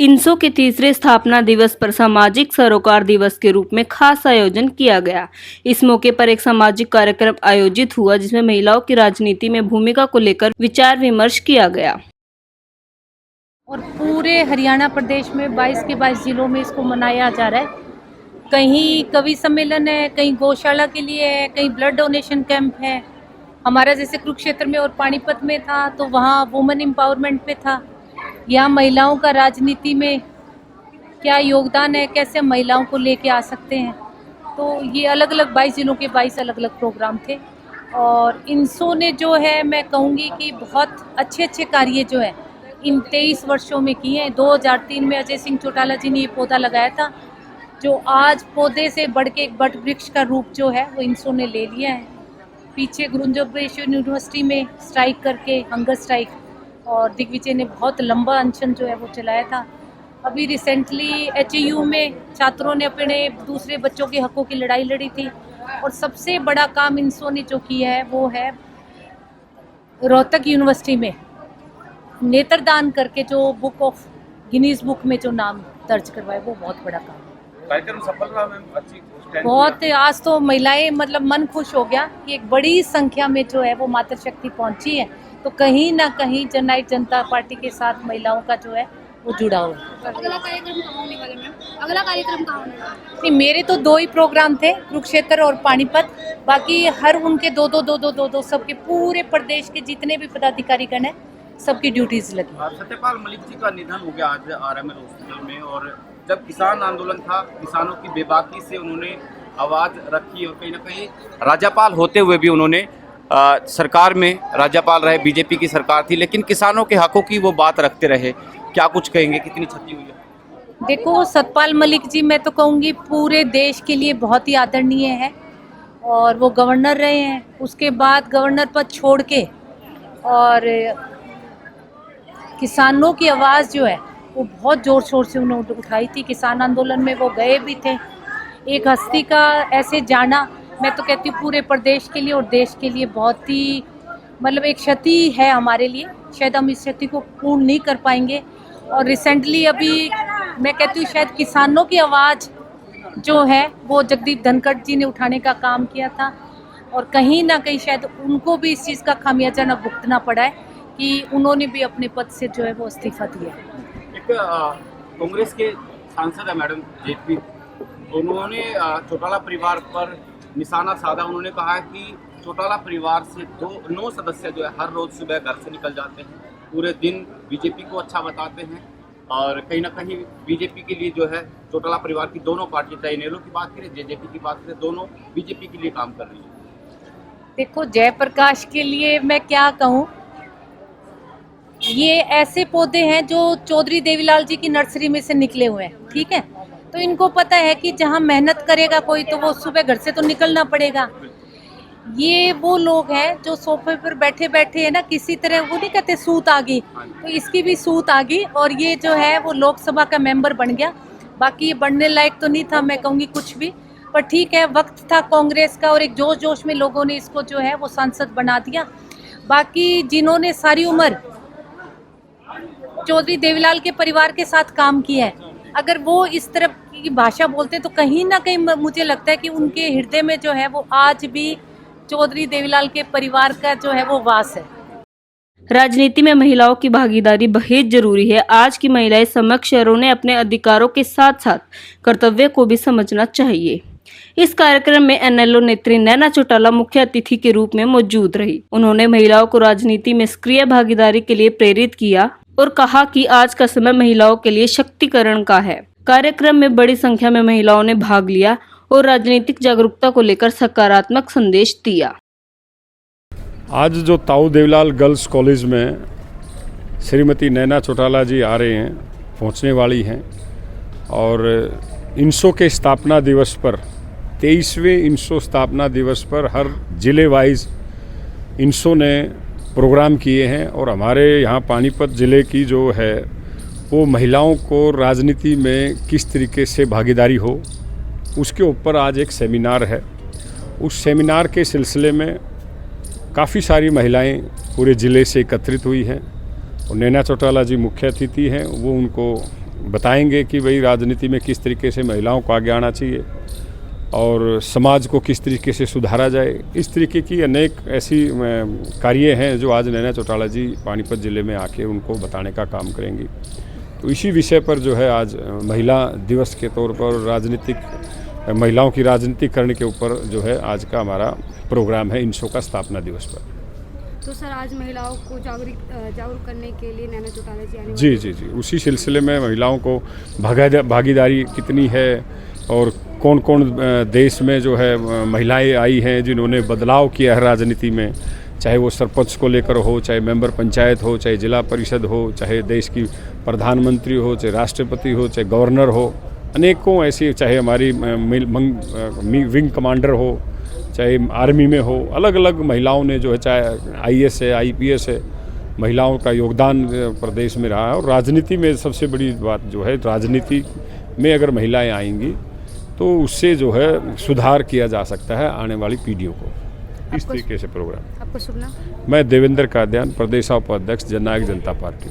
इनसो के तीसरे स्थापना दिवस पर सामाजिक सरोकार दिवस के रूप में खास आयोजन किया गया। इस मौके पर एक सामाजिक कार्यक्रम आयोजित हुआ जिसमें महिलाओं की राजनीति में भूमिका को लेकर विचार विमर्श किया गया। और पूरे हरियाणा प्रदेश में 22 के 22 जिलों में इसको मनाया जा रहा है। कहीं कवि सम्मेलन है, कहीं गौशाला के लिए है, कहीं ब्लड डोनेशन कैंप है। हमारा जैसे कुरुक्षेत्र में और पानीपत में था तो वहाँ वुमेन एम्पावरमेंट पे था। यहाँ महिलाओं का राजनीति में क्या योगदान है, कैसे महिलाओं को लेके आ सकते हैं, तो ये अलग अलग 22 जिलों के 22 अलग अलग प्रोग्राम थे। और इनसो ने जो है, मैं कहूँगी कि बहुत अच्छे अच्छे कार्य जो है इन 23 वर्षों में किए हैं। 2003 में अजय सिंह चौटाला जी ने ये पौधा लगाया था, जो आज पौधे से बढ़ के एक बट वृक्ष का रूप जो है वो इनसो ने ले लिया है। पीछे गुरुंजोबेश्वर यूनिवर्सिटी में स्ट्राइक करके, हंगर स्ट्राइक, और दिग्विजय ने बहुत लंबा अनशन जो है वो चलाया था। अभी रिसेंटली HAU में छात्रों ने अपने दूसरे बच्चों के हकों की लड़ाई लड़ी थी। और सबसे बड़ा काम इनसो ने जो किया है वो है रोहतक यूनिवर्सिटी में नेत्रदान करके जो बुक ऑफ गिनीज बुक में जो नाम दर्ज करवाए, वो बहुत बड़ा काम है। कार्यक्रम सफल रहा मैम, अच्छी बहुत। आज तो महिलाएं, मतलब मन खुश हो गया कि एक बड़ी संख्या में जो है वो मातृशक्ति पहुंची है। तो कहीं ना कहीं जननायक जनता पार्टी के साथ महिलाओं का जो है वो जुड़ा हुआ है। अगला कार्यक्रम कहाँ होने वाला मैम? अगला कार्यक्रम कहाँ होने वाला? नहीं, मेरे तो 2 ही प्रोग्राम थे, कुरुक्षेत्र और पानीपत। बाकी हर उनके दो सबके पूरे प्रदेश के जितने भी पदाधिकारीगण हैं सबकी ड्यूटीज लगी। सत्यपाल मलिक जी का निधन हो गया आज RML हॉस्पिटल में। और जब किसान आंदोलन था, किसानों की बेबाकी से उन्होंने आवाज़ रखी और कहीं ना कहीं राज्यपाल होते हुए भी उन्होंने सरकार में राज्यपाल रहे, बीजेपी की सरकार थी, लेकिन किसानों के हकों की वो बात रखते रहे। क्या कुछ कहेंगे, कितनी क्षति हुई है? देखो, सतपाल मलिक जी, मैं तो कहूँगी पूरे देश के लिए बहुत ही आदरणीय है। और वो गवर्नर रहे हैं, उसके बाद गवर्नर पद छोड़ के और किसानों की आवाज़ जो है वो बहुत ज़ोर शोर से उन्होंने उठाई थी। किसान आंदोलन में वो गए भी थे। एक हस्ती का ऐसे जाना, मैं तो कहती हूँ पूरे प्रदेश के लिए और देश के लिए बहुत ही, मतलब एक क्षति है हमारे लिए। शायद हम इस क्षति को पूर्ण नहीं कर पाएंगे। और रिसेंटली अभी मैं कहती हूँ शायद किसानों की आवाज़ जो है वो जगदीप धनखड़ जी ने उठाने का काम किया था। और कहीं ना कहीं शायद उनको भी इस चीज़ का खामियाजा न भुगतना पड़ा है कि उन्होंने भी अपने पद से जो है वो इस्तीफा दिया। एक कांग्रेस के सांसद है मैडम जेटली, उन्होंने चौटाला परिवार पर निशाना साधा। उन्होंने कहा कि चौटाला परिवार से 9 सदस्य जो है हर रोज सुबह घर से निकल जाते हैं, पूरे दिन बीजेपी को अच्छा बताते हैं। और कहीं ना कहीं बीजेपी के लिए जो है चौटाला परिवार की दोनों पार्टी, चाहे इनेलो की बात करें, JJP की बात करें, दोनों बीजेपी के लिए काम कर रही है। देखो, जयप्रकाश के लिए मैं क्या कहूँ, ये ऐसे पौधे हैं जो चौधरी देवीलाल जी की नर्सरी में से निकले हुए हैं, ठीक है। तो इनको पता है कि जहाँ मेहनत करेगा कोई तो वो सुबह घर से तो निकलना पड़ेगा। ये वो लोग हैं जो सोफे पर बैठे बैठे है ना, किसी तरह, वो नहीं कहते सूत आ गई, तो इसकी भी सूत आ गई और ये जो है वो लोकसभा का मेंबर बन गया। बाकी ये बनने लायक तो नहीं था, मैं कहूँगी कुछ भी, पर ठीक है, वक्त था कांग्रेस का और एक जोश जोश में लोगों ने इसको जो है वो सांसद बना दिया। बाकी जिन्होंने सारी उम्र चौधरी देवीलाल के परिवार के साथ काम किया है, अगर वो इस तरह की भाषा बोलते हैं तो कहीं ना कहीं मुझे लगता है कि उनके हृदय में जो है वो आज भी चौधरी देवीलाल के परिवार का जो है वो वास है। राजनीति में महिलाओं की भागीदारी बेहद जरूरी है। आज की महिलाएं समक्ष उन्हें अपने अधिकारों के साथ साथ कर्तव्य को भी समझना चाहिए। इस कार्यक्रम में NLO नेत्री नैना चौटाला मुख्य अतिथि के रूप में मौजूद रही। उन्होंने महिलाओं को राजनीति में सक्रिय भागीदारी के लिए प्रेरित किया और कहा कि आज का समय महिलाओं के लिए शक्तिकरण का है। कार्यक्रम में बड़ी संख्या में महिलाओं ने भाग लिया और राजनीतिक जागरूकता को लेकर सकारात्मक संदेश दिया। आज जो ताऊ देवीलाल गर्ल्स कॉलेज में श्रीमती नैना चौटाला जी आ रहे हैं, पहुंचने वाली हैं, और इनसो के स्थापना दिवस पर, 23वें इनसो स्थापना दिवस पर हर जिले वाइज इनसो ने प्रोग्राम किए हैं। और हमारे यहाँ पानीपत ज़िले की जो है वो महिलाओं को राजनीति में किस तरीके से भागीदारी हो, उसके ऊपर आज एक सेमिनार है। उस सेमिनार के सिलसिले में काफ़ी सारी महिलाएं पूरे ज़िले से एकत्रित हुई हैं और नैना चौटाला जी मुख्य अतिथि हैं। वो उनको बताएंगे कि भाई राजनीति में किस तरीके से महिलाओं को आगे आना चाहिए और समाज को किस तरीके से सुधारा जाए। इस तरीके की अनेक ऐसी कार्य हैं जो आज नैना चौटाला जी पानीपत ज़िले में आके उनको बताने का काम करेंगी। तो इसी विषय पर जो है आज महिला दिवस के तौर पर राजनीतिक महिलाओं की राजनीति करने के ऊपर जो है आज का हमारा प्रोग्राम है इनसो का स्थापना दिवस पर। तो सर आज महिलाओं को जागरूक करने के लिए नैना चौटाला जी आने जी जी जी, उसी सिलसिले में महिलाओं को भागीदारी कितनी है और कौन कौन देश में जो है महिलाएं आई हैं जिन्होंने बदलाव किया है राजनीति में, चाहे वो सरपंच को लेकर हो, चाहे मेंबर पंचायत हो, चाहे जिला परिषद हो, चाहे देश की प्रधानमंत्री हो, चाहे राष्ट्रपति हो, चाहे गवर्नर हो, अनेकों ऐसी, चाहे हमारी विंग कमांडर हो, चाहे आर्मी में हो, अलग अलग महिलाओं ने जो है, चाहे आईएएस है, आईपीएस है, महिलाओं का योगदान प्रदेश में रहा है। और राजनीति में सबसे बड़ी बात जो है, राजनीति में अगर महिलाएं आएंगी तो उससे जो है सुधार किया जा सकता है आने वाली पीढ़ियों को। इस तरीके से प्रोग्राम। आपको शुभ नाम? मैं देवेंद्र कादियान, प्रदेश उपाध्यक्ष जननायक जनता पार्टी।